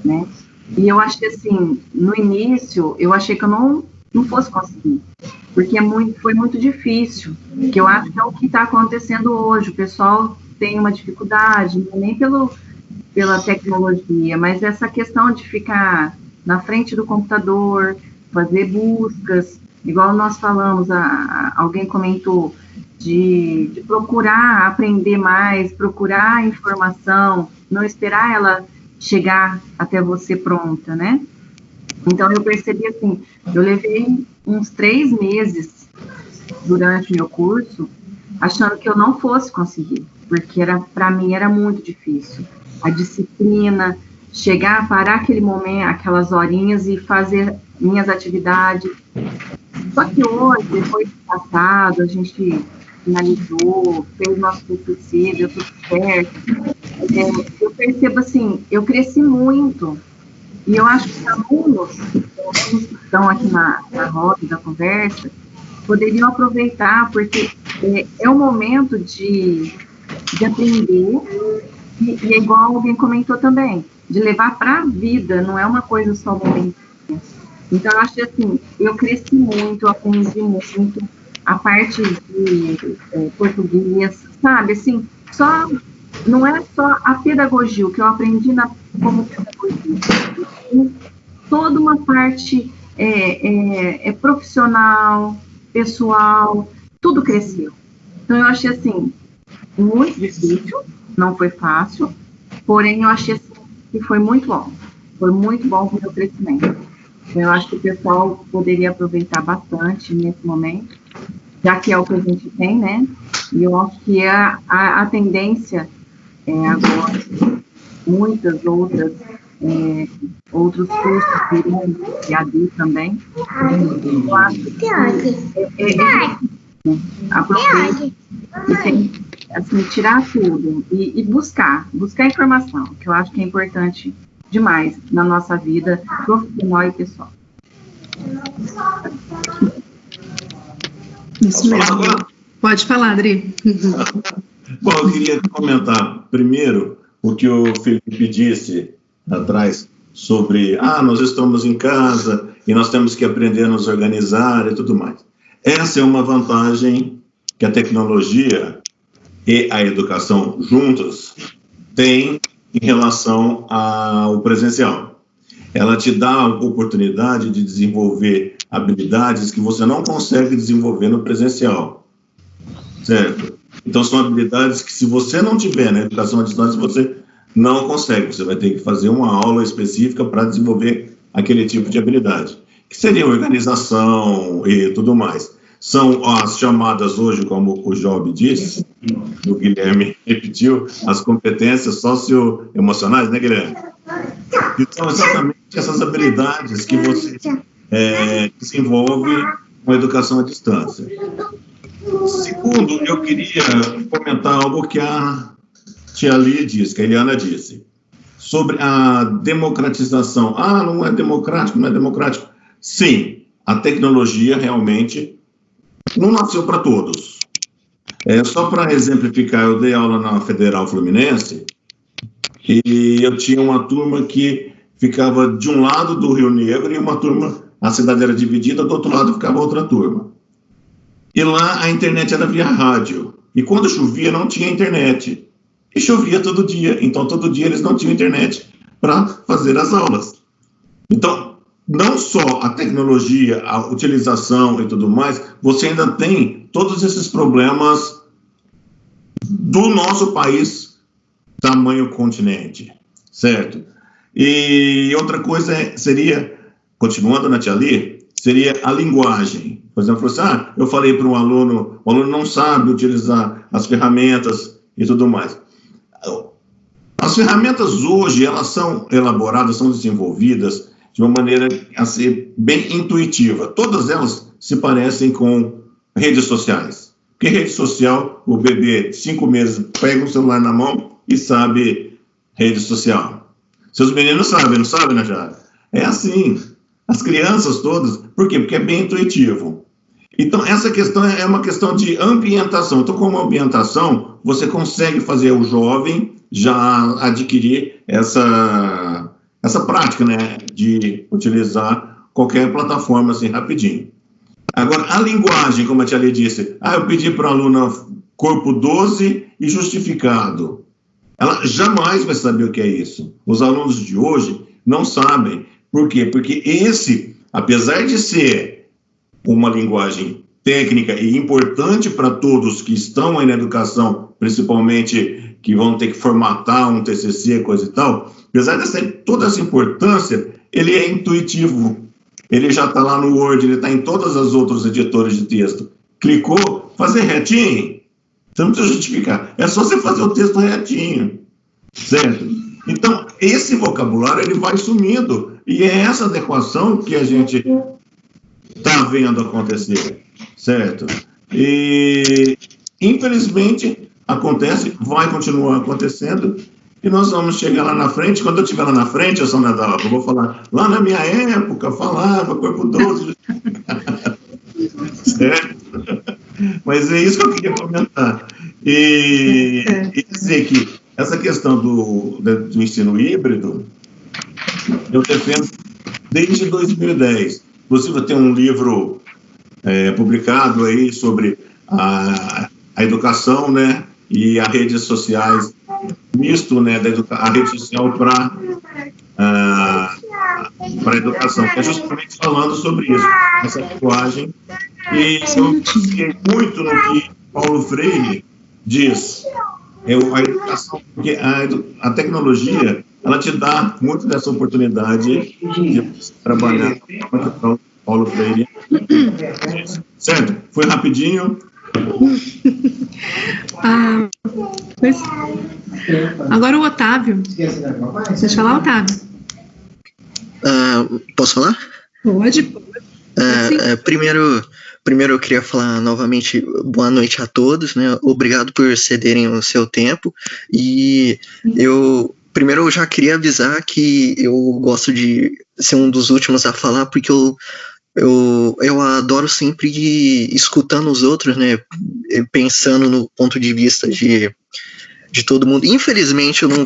né? E eu acho que, assim, no início, eu achei que eu não fosse conseguir, porque foi muito difícil, que eu acho que é o que está acontecendo hoje. O pessoal tem uma dificuldade, nem pela tecnologia, mas essa questão de ficar na frente do computador, fazer buscas, igual nós falamos, alguém comentou, de procurar aprender mais, procurar informação, não esperar ela chegar até você pronta, né? Então, eu percebi assim, eu levei uns 3 meses durante o meu curso, achando que eu não fosse conseguir, porque para mim era muito difícil. A disciplina, chegar, parar aquele momento, aquelas horinhas e fazer minhas atividades. Só que hoje, depois do passado, a gente finalizou, fez nosso TCC, deu tudo certo. Eu percebo assim, eu cresci muito. E eu acho que os alunos que estão aqui na roda da conversa poderiam aproveitar, porque é o momento de aprender, e é igual alguém comentou também, de levar para a vida, não é uma coisa só momentânea. Então, eu acho assim, eu cresci muito, aprendi muito, a parte de português, sabe, assim, não é só a pedagogia, o que eu aprendi como pedagogia, toda uma parte profissional, pessoal, tudo cresceu. Então, eu achei, assim, muito difícil, não foi fácil, porém, eu achei assim, que foi muito bom para o meu crescimento. Então, eu acho que o pessoal poderia aproveitar bastante nesse momento, já que é o que a gente tem, né? E eu acho que a tendência agora, muitas outros cursos de AD também. Eu acho que aproveitar assim, tirar tudo e buscar informação, que eu acho que é importante demais na nossa vida profissional e pessoal. Isso mesmo. Pode falar, Adri. Bom, eu queria comentar primeiro o que o Felipe disse atrás sobre, nós estamos em casa e nós temos que aprender a nos organizar e tudo mais. Essa é uma vantagem que a tecnologia e a educação juntas têm em relação ao presencial. Ela te dá a oportunidade de desenvolver habilidades que você não consegue desenvolver no presencial, certo? Então, são habilidades que, se você não tiver na educação à distância, você não consegue. Você vai ter que fazer uma aula específica para desenvolver aquele tipo de habilidade, que seria organização e tudo mais. São as chamadas hoje, como o Job disse, o Guilherme repetiu, as competências socioemocionais, né, Guilherme? E são exatamente essas habilidades que você desenvolve com a educação à distância. Segundo, eu queria comentar algo que a tia Lia disse, que a Eliana disse, sobre a democratização. Não é democrático, não é democrático. Sim, a tecnologia realmente não nasceu para todos. Só para exemplificar, eu dei aula na Federal Fluminense e eu tinha uma turma que ficava de um lado do Rio Negro e uma turma, a cidade era dividida, do outro lado ficava outra turma. E lá a internet era via rádio. E quando chovia, não tinha internet. E chovia todo dia. Então, todo dia eles não tinham internet para fazer as aulas. Então, não só a tecnologia, a utilização e tudo mais, você ainda tem todos esses problemas do nosso país, tamanho continente, certo? E outra coisa seria, continuando na tia Lia, seria a linguagem. Por exemplo, eu falei para um aluno, o aluno não sabe utilizar as ferramentas e tudo mais. As ferramentas hoje, elas são elaboradas, são desenvolvidas de uma maneira a ser bem intuitiva. Todas elas se parecem com redes sociais. Porque rede social, o bebê de 5 meses pega um celular na mão e sabe rede social. Seus meninos sabem, não sabem, né, Jara? É assim. As crianças todas, por quê? Porque é bem intuitivo. Então, essa questão é uma questão de ambientação. Então, como ambientação, você consegue fazer o jovem já adquirir essa prática, né, de utilizar qualquer plataforma assim rapidinho. Agora, a linguagem, como a tia Lia disse, eu pedi para a aluna corpo 12 e justificado. Ela jamais vai saber o que é isso. Os alunos de hoje não sabem. Por quê? Porque esse, apesar de ser uma linguagem técnica e importante para todos que estão aí na educação, principalmente que vão ter que formatar um TCC, coisa e tal, apesar de ter toda essa importância, ele é intuitivo. Ele já está lá no Word, ele está em todas as outras editores de texto. Clicou, fazer retinho, você não precisa justificar. É só você fazer o texto retinho, certo? Então, esse vocabulário, ele vai sumindo. E é essa adequação que a gente está vendo acontecer, certo? E, infelizmente, acontece, vai continuar acontecendo, e nós vamos chegar lá na frente. Quando eu estiver lá na frente, eu vou falar, lá na minha época, falava corpo 12, certo? Mas é isso que eu queria comentar. E dizer que essa questão do ensino híbrido, eu defendo desde 2010. Inclusive, tem um livro publicado aí sobre a educação, né, e as redes sociais, misto, né, a rede social para a educação, que é justamente falando sobre isso, essa linguagem. E eu fiquei muito no que Paulo Freire diz, a educação, porque a tecnologia, ela te dá muito dessa oportunidade de trabalhar com Paulo Freire. Certo? Foi rapidinho. Agora o Otávio. Deixa eu falar, Otávio. Posso falar? Pode. Primeiro eu queria falar novamente boa noite a todos, né? Obrigado por cederem o seu tempo. E primeiro eu já queria avisar que eu gosto de ser um dos últimos a falar, porque eu adoro sempre ir escutando os outros, né? Pensando no ponto de vista de todo mundo. Infelizmente eu não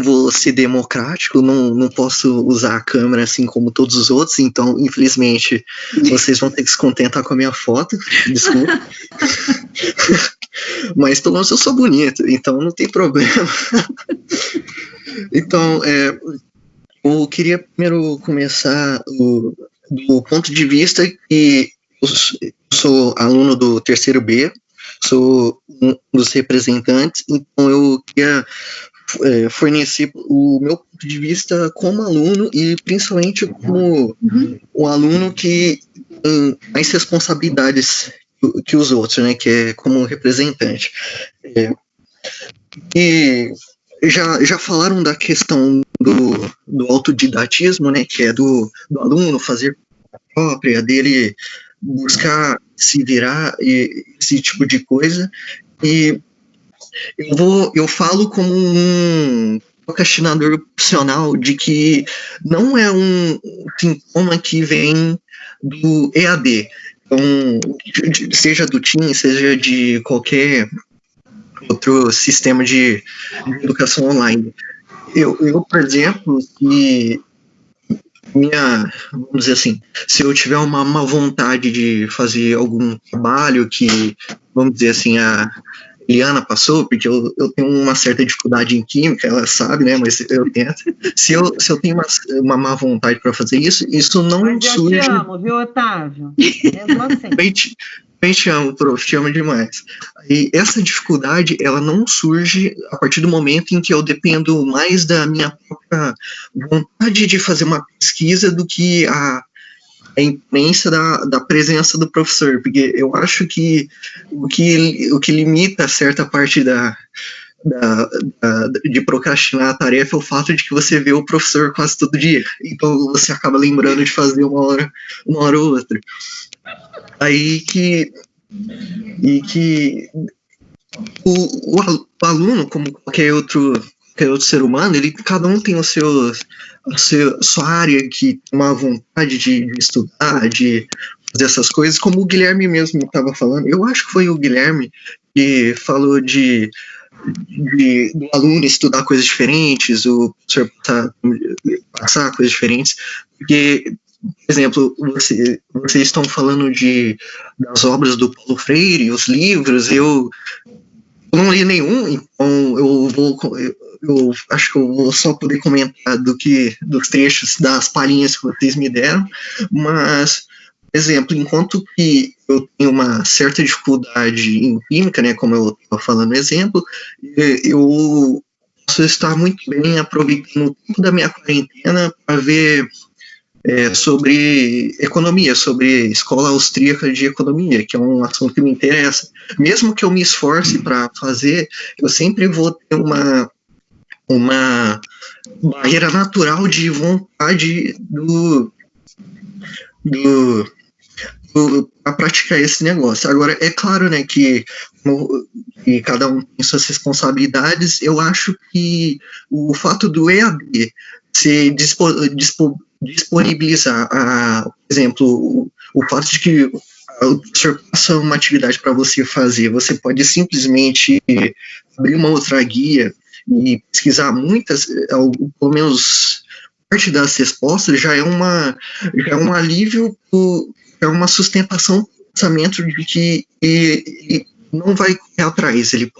vou ser democrático, não posso usar a câmera assim como todos os outros, então, infelizmente, vocês vão ter que se contentar com a minha foto, desculpa. Mas pelo menos eu sou bonito, então não tem problema. Então, eu queria primeiro começar do ponto de vista que eu sou aluno do terceiro B, sou um dos representantes, então eu queria fornecer o meu ponto de vista como aluno e principalmente como um aluno que tem mais responsabilidades que os outros, né, que é como representante. E já falaram da questão do autodidatismo, né, que é do aluno fazer a própria, dele buscar se virar, e esse tipo de coisa. E eu falo como um procrastinador profissional de que não é um sintoma que vem do EAD, então, seja do TIM, seja de qualquer outro sistema de educação online. Eu, por exemplo, vamos dizer assim, se eu tiver uma má vontade de fazer algum trabalho que, vamos dizer assim, a Eliana passou, porque eu tenho uma certa dificuldade em química, ela sabe, né, mas eu tento. Se eu tenho uma má vontade para fazer isso não mas surge... eu te amo, viu, Otávio? Mesmo assim. Bem te amo, prof, te amo demais. E essa dificuldade, ela não surge a partir do momento em que eu dependo mais da minha própria vontade de fazer uma pesquisa do que a influência da presença do professor, porque eu acho que o que limita certa parte de procrastinar a tarefa é o fato de que você vê o professor quase todo dia, então você acaba lembrando de fazer uma hora ou outra. Aí o aluno, como qualquer outro ser humano, cada um tem sua área que tem uma vontade de estudar, de fazer essas coisas, como o Guilherme mesmo estava falando. Eu acho que foi o Guilherme que falou do aluno estudar coisas diferentes, o professor passar coisas diferentes, porque, por exemplo, vocês estão falando das obras do Paulo Freire, os livros, eu não li nenhum, então eu acho que eu vou só poder comentar dos trechos, das palhinhas que vocês me deram, mas, por exemplo, enquanto que eu tenho uma certa dificuldade em química, né, como eu estava falando no exemplo, eu posso estar muito bem aproveitando o tempo da minha quarentena para ver sobre economia, sobre escola austríaca de economia, que é um assunto que me interessa. Mesmo que eu me esforce para fazer, eu sempre vou ter uma barreira natural de vontade a praticar esse negócio. Agora, é claro, né, que cada um tem suas responsabilidades. Eu acho que o fato do EAD se disponibilizar, por exemplo, o fato de que o professor passa uma atividade para você fazer, você pode simplesmente abrir uma outra guia e pesquisar pelo menos parte das respostas já é um alívio, é uma sustentação do pensamento de que ele não vai correr atrás, ele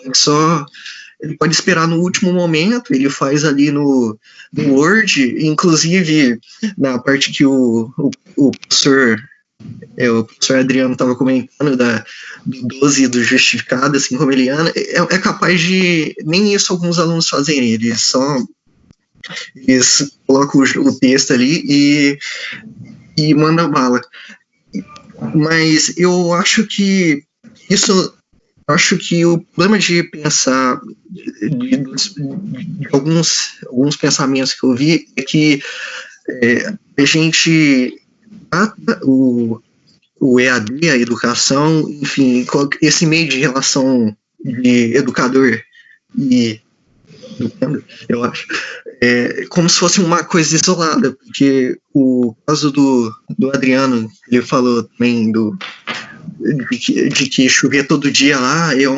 pode esperar no último momento, ele faz ali no Word, inclusive na parte que o professor Adriano estava comentando do 12 do justificado, assim como Eliana, é capaz de, nem isso alguns alunos fazem, eles colocam o texto ali e mandam bala. Mas eu acho que o problema de pensar, de alguns pensamentos que eu vi, é que a gente trata o EAD, a educação, enfim, esse meio de relação de educador e educando, eu acho, como se fosse uma coisa isolada, porque o caso do Adriano, ele falou também de que chover todo dia lá e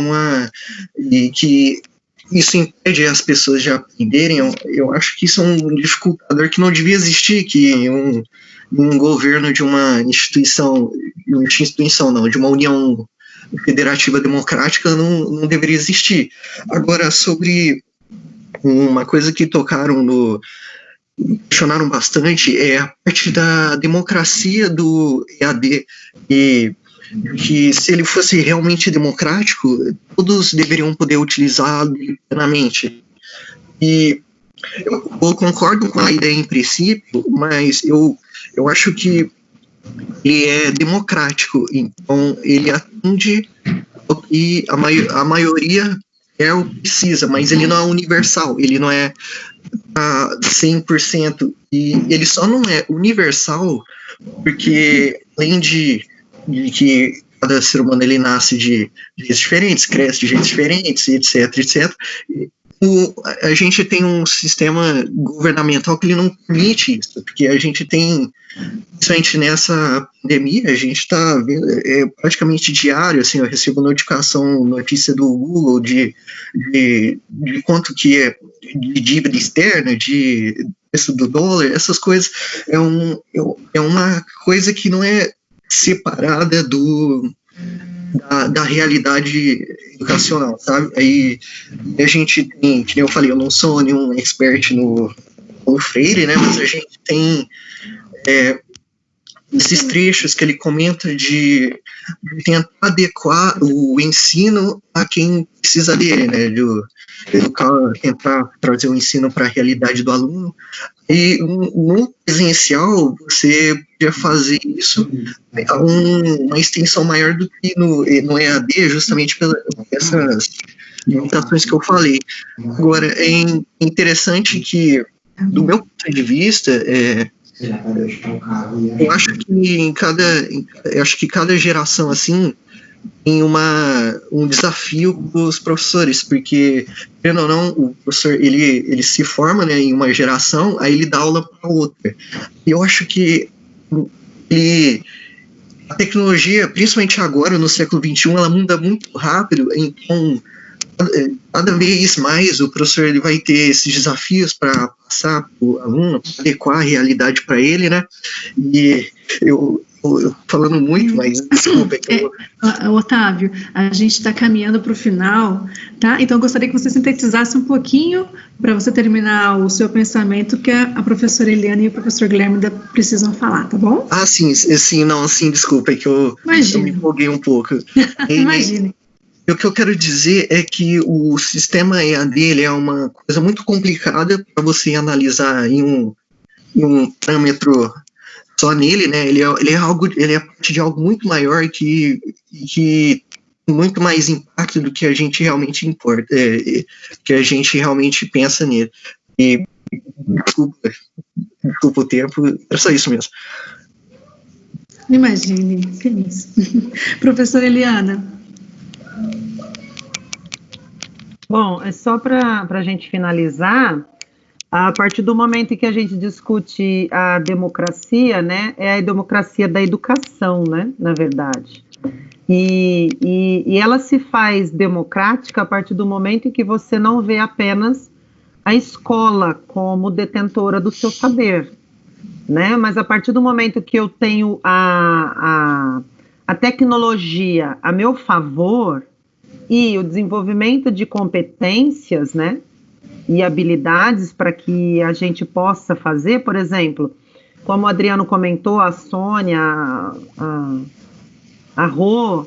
que isso impede as pessoas de aprenderem. Eu acho que isso é um dificultador que não devia existir, que um governo de uma instituição não, de uma união federativa democrática não deveria existir. Agora, sobre uma coisa que questionaram bastante, é a parte da democracia do EAD, e que se ele fosse realmente democrático, todos deveriam poder utilizá-lo plenamente. E eu concordo com a ideia em princípio, mas eu acho que ele é democrático, então ele atende ao que a maioria o que precisa, mas ele não é universal, ele não é 100%, e ele só não é universal porque, além de que cada ser humano ele nasce de jeitos diferentes, cresce de jeitos diferentes, etc. A gente tem um sistema governamental que ele não permite isso, porque a gente tem, principalmente nessa pandemia, a gente está vendo, praticamente diário, assim, eu recebo notícia do Google de quanto que é de dívida externa, de preço do dólar, essas coisas, é uma coisa que não é separada da realidade educacional, sabe? Aí a gente tem, que eu falei, eu não sou nenhum expert no Freire, né, mas a gente tem esses trechos que ele comenta de tentar adequar o ensino a quem precisa dele, né, de tentar trazer o ensino para a realidade do aluno. E no presencial, você podia fazer isso uma extensão maior do que no EAD, justamente essas limitações que eu falei. Agora, é interessante que, do meu ponto de vista, eu acho que cada geração, assim, tem um desafio para os professores, porque, querendo ou não, o professor ele se forma, né, em uma geração, aí ele dá aula para outra. E eu acho que a tecnologia, principalmente agora, no século XXI, ela muda muito rápido, então cada vez mais o professor ele vai ter esses desafios para passar para o aluno, para adequar a realidade para ele, né? E eu falando muito, mas desculpa. Otávio, a gente está caminhando para o final, tá? Então eu gostaria que você sintetizasse um pouquinho para você terminar o seu pensamento, que a professora Eliana e o professor Guilherme ainda precisam falar, tá bom? Ah, sim, desculpa, é que eu me empolguei um pouco. Imagine. O que eu quero dizer é que o sistema EAD ele é uma coisa muito complicada para você analisar em um parâmetro só nele, né? Ele é parte de algo muito maior que muito mais impacto do que a gente realmente importa, que a gente realmente pensa nele. E desculpa o tempo, é só isso mesmo. Imagine, feliz. Professora Eliana. Bom, é só para a gente finalizar, a partir do momento em que a gente discute a democracia, né, é a democracia da educação, né, na verdade. E ela se faz democrática a partir do momento em que você não vê apenas a escola como detentora do seu saber, né? Mas a partir do momento que eu tenho a tecnologia a meu favor e o desenvolvimento de competências, né, e habilidades para que a gente possa fazer, por exemplo, como o Adriano comentou, a Sônia, a Rô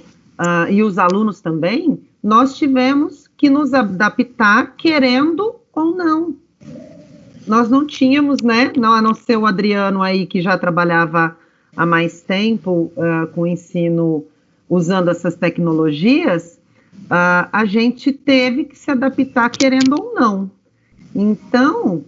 e os alunos também, nós tivemos que nos adaptar querendo ou não. Nós não tínhamos, né, a não ser o Adriano aí que já trabalhava há mais tempo com ensino usando essas tecnologias, a gente teve que se adaptar querendo ou não. Então,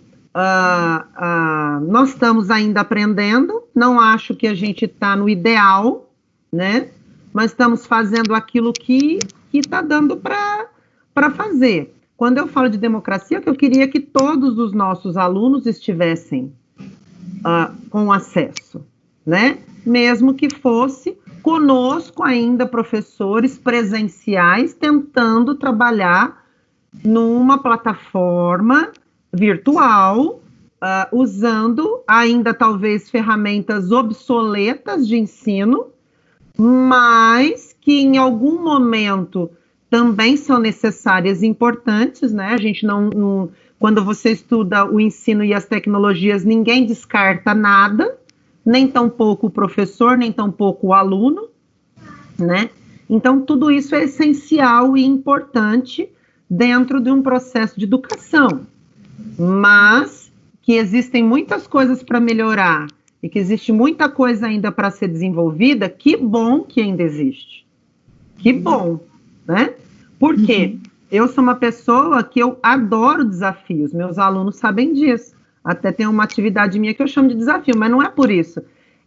nós estamos ainda aprendendo, não acho que a gente está no ideal, né? Mas estamos fazendo aquilo que está dando para fazer. Quando eu falo de democracia, eu queria que todos os nossos alunos estivessem com acesso, né? Mesmo que fosse conosco ainda professores presenciais tentando trabalhar numa plataforma virtual, usando ainda talvez ferramentas obsoletas de ensino, mas que em algum momento também são necessárias e importantes, né? A gente não, quando você estuda o ensino e as tecnologias, ninguém descarta nada, nem tampouco o professor, nem tampouco o aluno, né? Então, tudo isso é essencial e importante dentro de um processo de educação, mas que existem muitas coisas para melhorar e que existe muita coisa ainda para ser desenvolvida. Que bom que ainda existe, que bom, né? Porque eu sou uma pessoa que eu adoro desafios, meus alunos sabem disso, até tem uma atividade minha que eu chamo de desafio, mas não é por isso.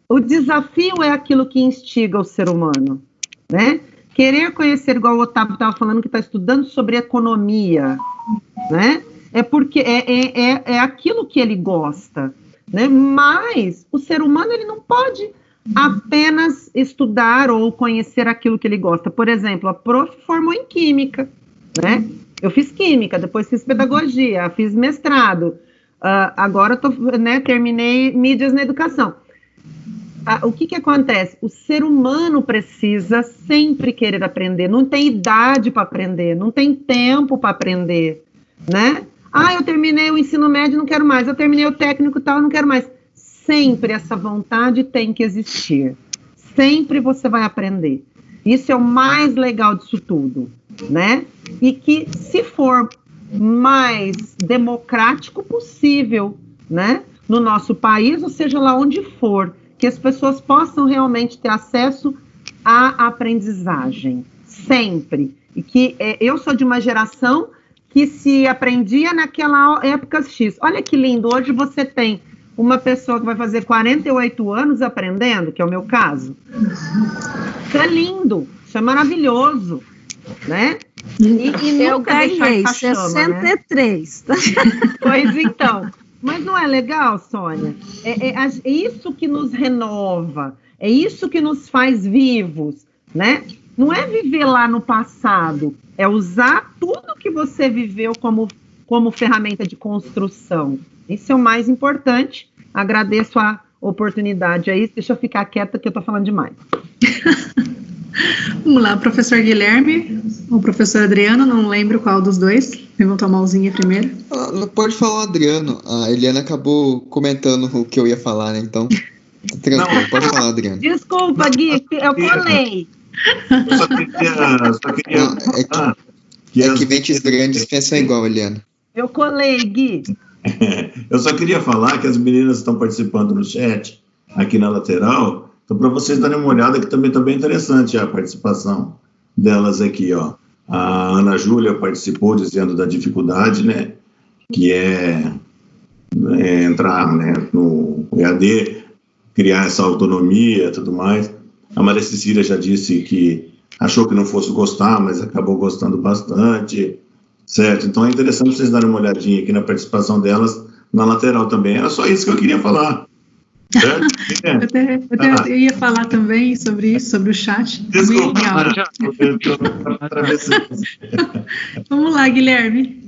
O desafio é aquilo que instiga o ser humano, né? Querer conhecer, igual o Otávio estava falando, que está estudando sobre economia, né? É porque é aquilo que ele gosta, né? Mas o ser humano, ele não pode apenas estudar ou conhecer aquilo que ele gosta. Por exemplo, a prof formou em química, né? Eu fiz química, depois fiz pedagogia, fiz mestrado, agora terminei mídias na educação. O que acontece? O ser humano precisa sempre querer aprender, não tem idade para aprender, não tem tempo para aprender, né? Eu terminei o ensino médio, não quero mais, eu terminei o técnico e tal, não quero mais. Sempre essa vontade tem que existir, sempre você vai aprender. Isso é o mais legal disso tudo, né? E que, se for mais democrático possível, né? No nosso país, ou seja lá onde for, que as pessoas possam realmente ter acesso à aprendizagem, sempre. E que eu sou de uma geração que se aprendia naquela época X. Olha que lindo, hoje você tem uma pessoa que vai fazer 48 anos aprendendo, que é o meu caso. Isso é lindo, isso é maravilhoso, né? E eu ganhei 63. Né? Pois então. Mas não é legal, Sônia? É isso que nos renova, é isso que nos faz vivos, né? Não é viver lá no passado, é usar tudo que você viveu como ferramenta de construção. Isso é o mais importante. Agradeço a oportunidade aí. Deixa eu ficar quieta que eu tô falando demais. Vamos lá, professor Guilherme ou professor Adriano, não lembro qual dos dois. Levantou a mãozinha primeiro. Pode falar o Adriano. A Eliana acabou comentando o que eu ia falar, né? Então, tranquilo, pode falar, Adriano. Desculpa, Gui, eu colei. Eu só queria é que mentes grandes pensam igual, Eliana. Eu colei, Gui. Eu só queria falar que as meninas estão participando no chat, aqui na lateral, então para vocês darem uma olhada, que também está bem interessante a participação delas aqui, ó. A Ana Júlia participou dizendo da dificuldade, né, que é entrar, né, no EAD, criar essa autonomia e tudo mais. A Maria Cecília já disse que achou que não fosse gostar, mas acabou gostando bastante, certo? Então é interessante vocês darem uma olhadinha aqui na participação delas na lateral também. Era só isso que eu queria falar. Eu ia falar também sobre isso, sobre o chat. Desculpa. Vamos lá, Guilherme.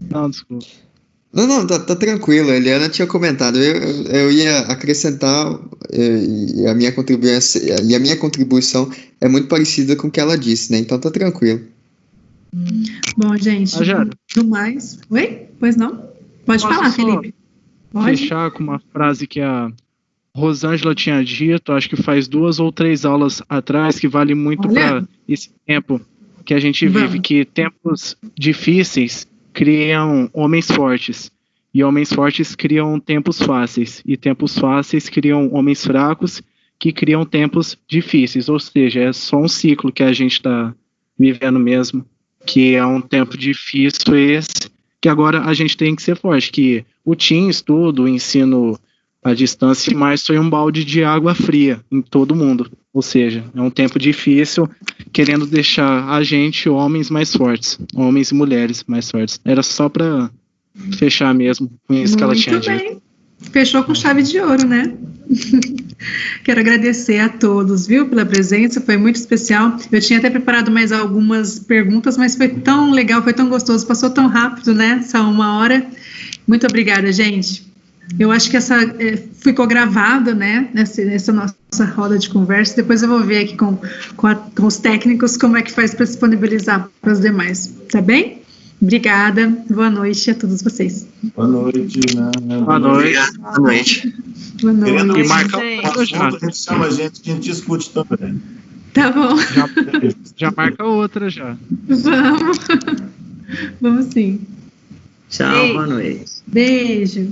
Não, desculpa. Não, tá tranquilo. A Eliana tinha comentado. Eu ia acrescentar e a minha contribuição é muito parecida com o que ela disse, né? Então tá tranquilo. Bom, gente, do mais... Oi? Pois não? Pode falar, Felipe. Pode? Fechar com uma frase que a Rosângela tinha dito, acho que faz 2 ou 3 aulas atrás, que vale muito para esse tempo que a gente vive, que tempos difíceis criam homens fortes, e homens fortes criam tempos fáceis, e tempos fáceis criam homens fracos, que criam tempos difíceis, ou seja, é só um ciclo que a gente está vivendo mesmo, que é um tempo difícil esse, que agora a gente tem que ser forte, que o Teams, tudo, o ensino à distância, mas foi um balde de água fria em todo mundo, ou seja, é um tempo difícil, querendo deixar a gente, homens, mais fortes, homens e mulheres mais fortes. Era só para fechar mesmo com isso que ela tinha dito. Fechou com chave de ouro, né? Quero agradecer a todos, viu, pela presença, foi muito especial. Eu tinha até preparado mais algumas perguntas, mas foi tão legal, foi tão gostoso, passou tão rápido, né? Só 1 hora. Muito obrigada, gente. Eu acho que essa ficou gravado, né, nessa nossa roda de conversa. Depois eu vou ver aqui com os técnicos como é que faz para disponibilizar para os demais, tá bem? Obrigada, boa noite a todos vocês. Boa noite, né? Boa noite. Boa noite. Boa noite. Querendo E marca a gente chama a gente discute também. Tá bom. Já marca outra já. Vamos sim. Tchau, boa noite. Beijo.